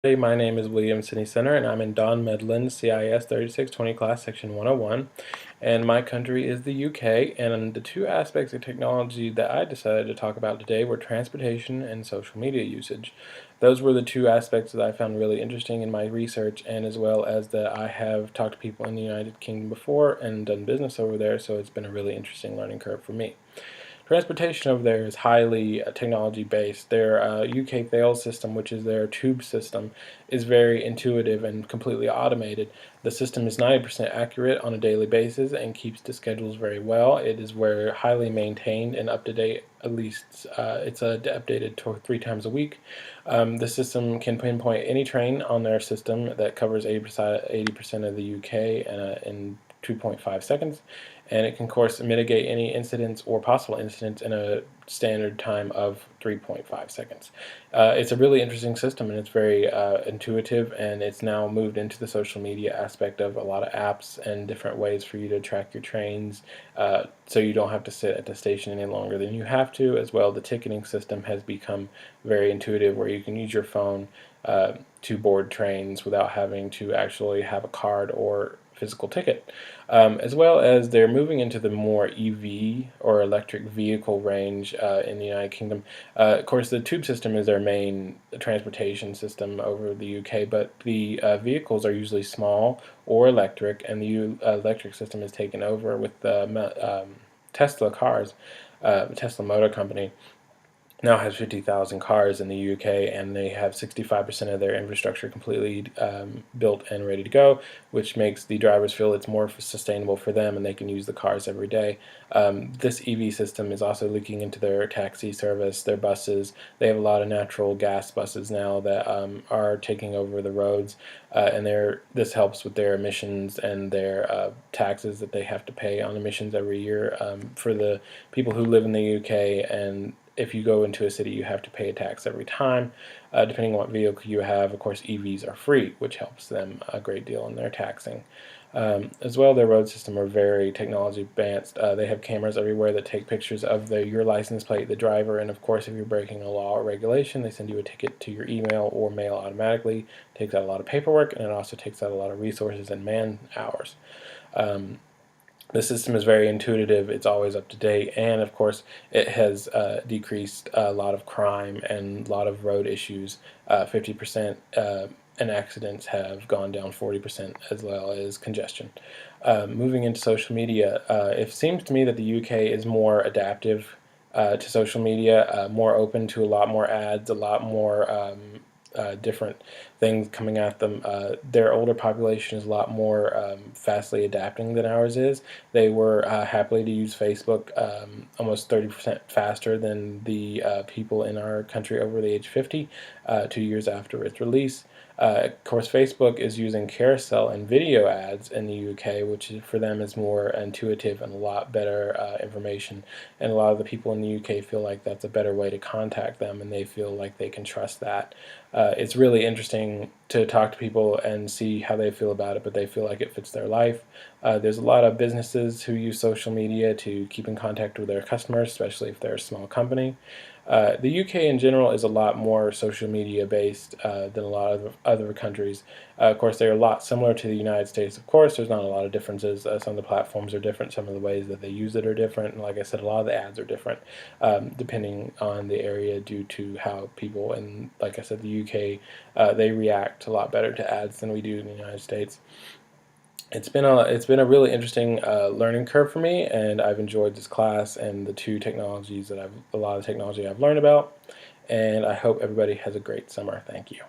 Hey, my name is William Sidney Center, and I'm in Don Medlin's CIS3620 class, section 101, and my country is the UK, and the two aspects of technology that I decided to talk about today were transportation and social media usage. Those were the two aspects that I found really interesting in my research, and as well as that I have talked to people in the United Kingdom before and done business over there, so it's been a really interesting learning curve for me. Transportation over there is highly technology based. Their UK Thales system, which is their tube system, is very intuitive and completely automated. The system is 90% accurate on a daily basis and keeps the schedules very well. It is very highly maintained and up to date. At least it's updated 3 times a week. The system can pinpoint any train on their system that covers 80% of the UK in 2.5 seconds, and it can, of course, mitigate any incidents or possible incidents in a standard time of 3.5 seconds. It's a really interesting system, and it's very intuitive, and it's now moved into the social media aspect of a lot of apps and different ways for you to track your trains, so you don't have to sit at the station any longer than you have to. As well, the ticketing system has become very intuitive, where you can use your phone to board trains without having to actually have a card or physical ticket. As well as they're moving into the more EV or electric vehicle range in the United Kingdom. Of course, the tube system is their main transportation system over the UK, but the vehicles are usually small or electric, and the electric system is taken over with the Tesla cars. Tesla Motor Company now has 50,000 cars in the UK, and they have 65% of their infrastructure completely built and ready to go, which makes the drivers feel it's more sustainable for them and they can use the cars every day. This EV system is also leaking into their taxi service, their buses. They have a lot of natural gas buses now that are taking over the roads, and this helps with their emissions and their taxes that they have to pay on emissions every year for the people who live in the UK. And if you go into a city, you have to pay a tax every time, depending on what vehicle you have. Of course, EVs are free, which helps them a great deal in their taxing. As well, their road system are very technology advanced. They have cameras everywhere that take pictures of your license plate, the driver, and of course, if you're breaking a law or regulation, they send you a ticket to your email or mail automatically. It takes out a lot of paperwork, and it also takes out a lot of resources and man hours. The system is very intuitive, it's always up to date, and of course it has decreased a lot of crime and a lot of road issues. 50% and accidents have gone down 40%, as well as congestion. Moving into social media, it seems to me that the UK is more adaptive to social media, more open to a lot more ads, a lot more different things coming at them. Their older population is a lot more fastly adapting than ours is. They were happily to use Facebook almost 30% faster than the people in our country over the age of 50, 2 years after its release. Of course, Facebook is using carousel and video ads in the UK, which for them is more intuitive and a lot better information. And a lot of the people in the UK feel like that's a better way to contact them, and they feel like they can trust that. It's really interesting to talk to people and see how they feel about it, but they feel like it fits their life. There's a lot of businesses who use social media to keep in contact with their customers, especially if they're a small company. The UK in general is a lot more social media based than a lot of other countries. Of course, they're a lot similar to the United States. Of course, there's not a lot of differences. Some of the platforms are different. Some of the ways that they use it are different. And like I said, a lot of the ads are different depending on the area, due to how people in, like I said, the UK, they react a lot better to ads than we do in the United States. It's been a really interesting learning curve for me, and I've enjoyed this class and the two technologies that a lot of technology I've learned about, and I hope everybody has a great summer. Thank you.